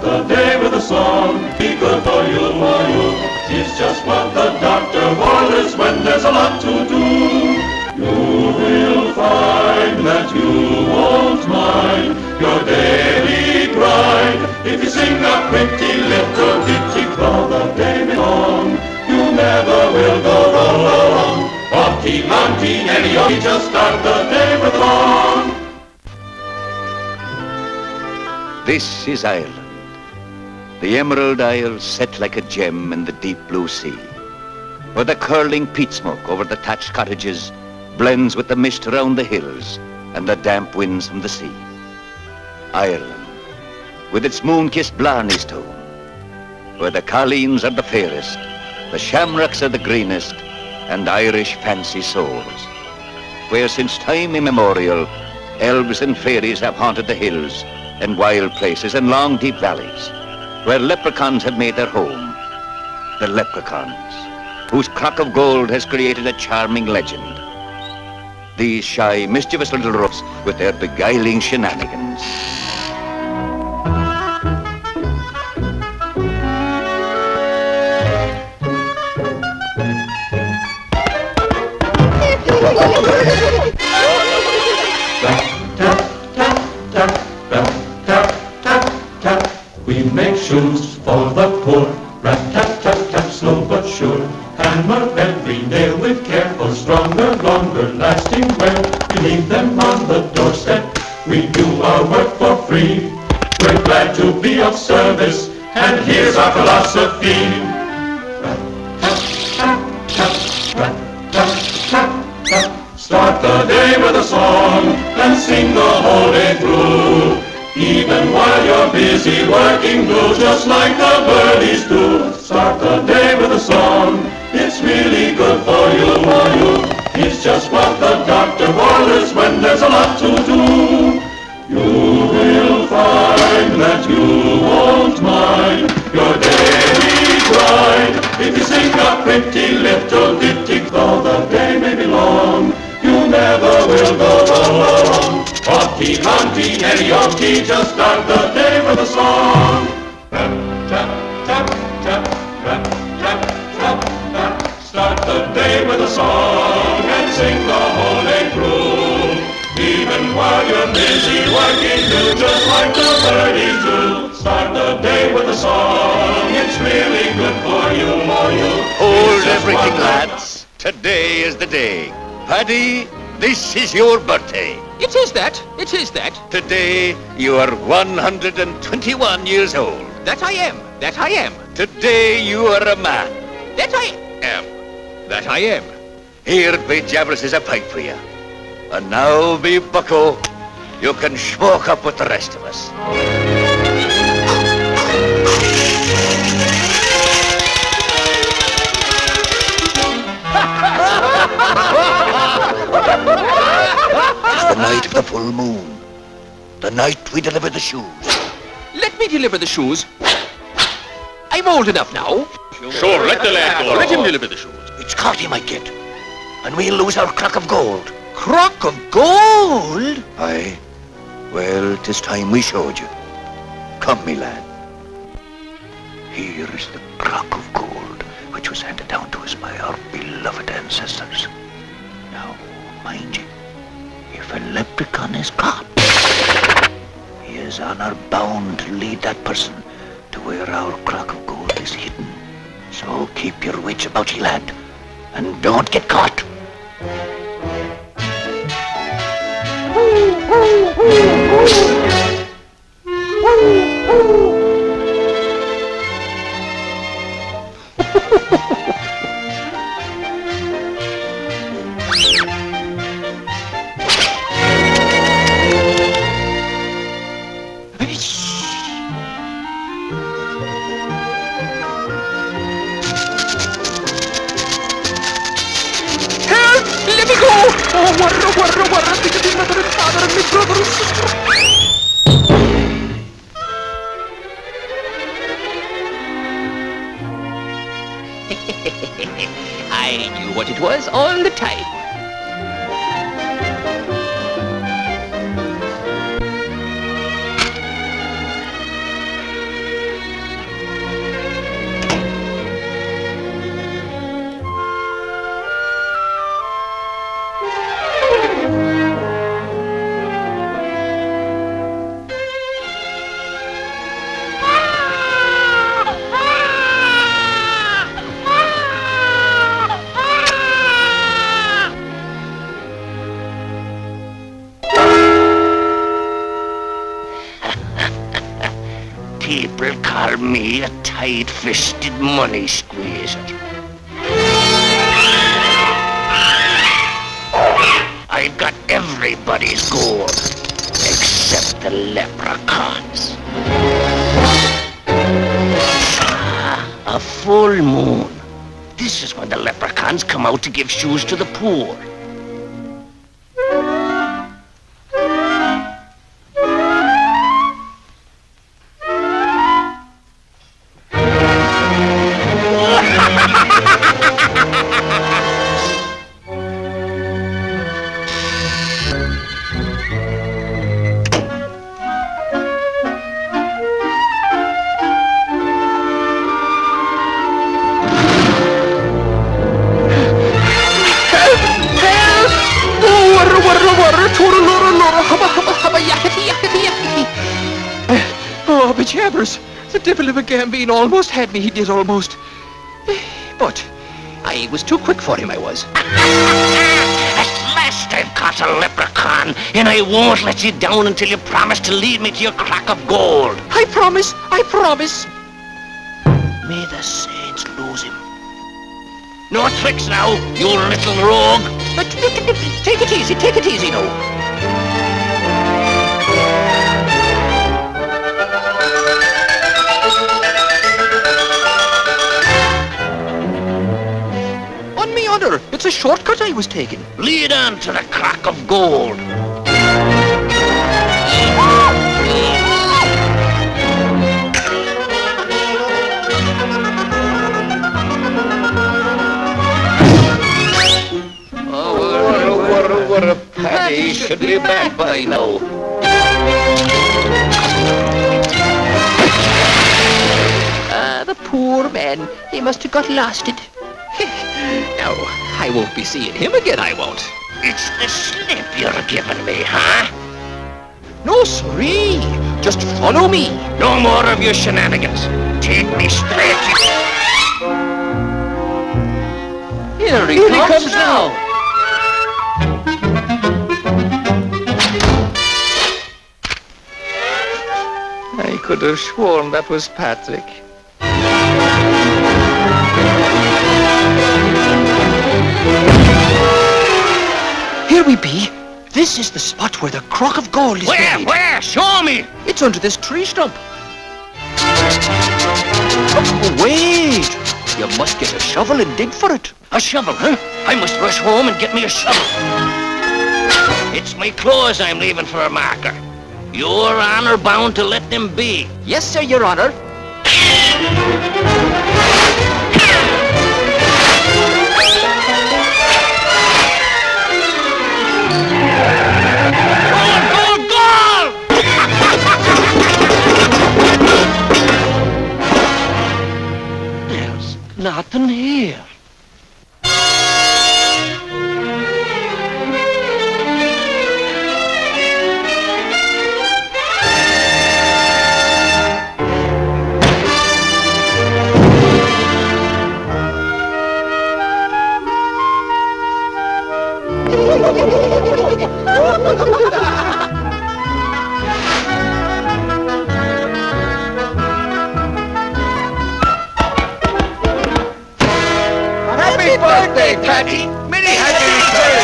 Start the day with a song. Be good for you, for you. It's just what the doctor orders when there's a lot to do. You will find that you won't mind your daily grind. If you sing a pretty little ditty all the day long, you never will go wrong. Monty, Monty, any of you just start the day with a song. This is Ireland, the Emerald Isle set like a gem in the deep blue sea, where the curling peat smoke over the thatched cottages blends with the mist around the hills and the damp winds from the sea. Ireland, with its moon-kissed Blarney's tone, where the colleens are the fairest, the shamrocks are the greenest, and Irish fancy soars, where since time immemorial, elves and fairies have haunted the hills and wild places and long deep valleys, where leprechauns have made their home. The leprechauns, whose crock of gold has created a charming legend. These shy, mischievous little roughs with their beguiling shenanigans. We make shoes for the poor, rat-tat-tat-tat, slow but sure. Hammer every nail with care for stronger, longer lasting wear. We leave them on the doorstep, we do our work for free. We're glad to be of service, and here's our philosophy. Rat-tat-tat-tat, rat-tat-tat-tat. Start the day with a song, and sing the whole day through. Even while you're busy working, do just like the birdies do. Start the day with a song, it's really good for you, for you. It's just what the doctor orders when there's a lot to do. You will find that you won't mind your daily grind. If you sing a pretty little ditty, though the day may be long, you never will go wrong. Monty, Monty, any of you, just start the day with a song. Tap, tap, tap, tap, tap, tap, tap, tap. Start the day with a song and sing the whole day through. Even while you're busy working, do just like the birdies do. Start the day with a song, it's really good for you, for you. Hold everything, lads. Today is the day. Paddy, this is your birthday. It is that. It is that. Today, you are 121 years old. That I am. That I am. Today, you are a man. That I am. That I am. Here, be Jabras, is a pipe for you. And now, be bucko, you can smoke up with the rest of us. It's the night of the full moon. The night we deliver the shoes. Let me deliver the shoes. I'm old enough now. Sure, let the lad go. Let him deliver the shoes. It's caught he might get. And we'll lose our crock of gold. Crock of gold? Aye. Well, 'tis time we showed you. Come, me lad. Here is the crock of gold, which was handed down to us by our beloved ancestors. Now, mind you, if a leprechaun is caught, he is honor bound to lead that person to where our crock of gold is hidden. So keep your wits about you, lad, and don't get caught. Let me go! Oh, warra, think of his mother and father and my brother and sister. I knew what it was all the time. call me a tight-fisted money squeezer. I've got everybody's gold, except the leprechauns. A full moon. This is when the leprechauns come out to give shoes to the poor. Oh, bejabbers. The devil of a Gambino almost had me, he did almost. But I was too quick for him, I was. At last I've caught a leprechaun, and I won't let you down until you promise to lead me to your crock of gold. I promise, I promise. May the saints lose him. No tricks now, you little rogue. But take it easy now. On me honor, it's a shortcut I was taking. Lead on to the crock of gold. What a Paddy should be back by now. The poor man, he must have got losted. Now, I won't be seeing him again, I won't. It's the slip you're giving me, huh? No, sirree. Just follow me. No more of your shenanigans. Take me straight to... Here he comes now. I could have sworn that was Patrick. Here we be. This is the spot where the crock of gold is buried. Where? Show me! It's under this tree stump. Oh, wait! You must get a shovel and dig for it. A shovel, huh? I must rush home and get me a shovel. It's my clothes I'm leaving for a marker. You're honor bound to let them be. Yes, sir, your honor. Goal! There's nothing here. Happy birthday, Patty! Many happy returns!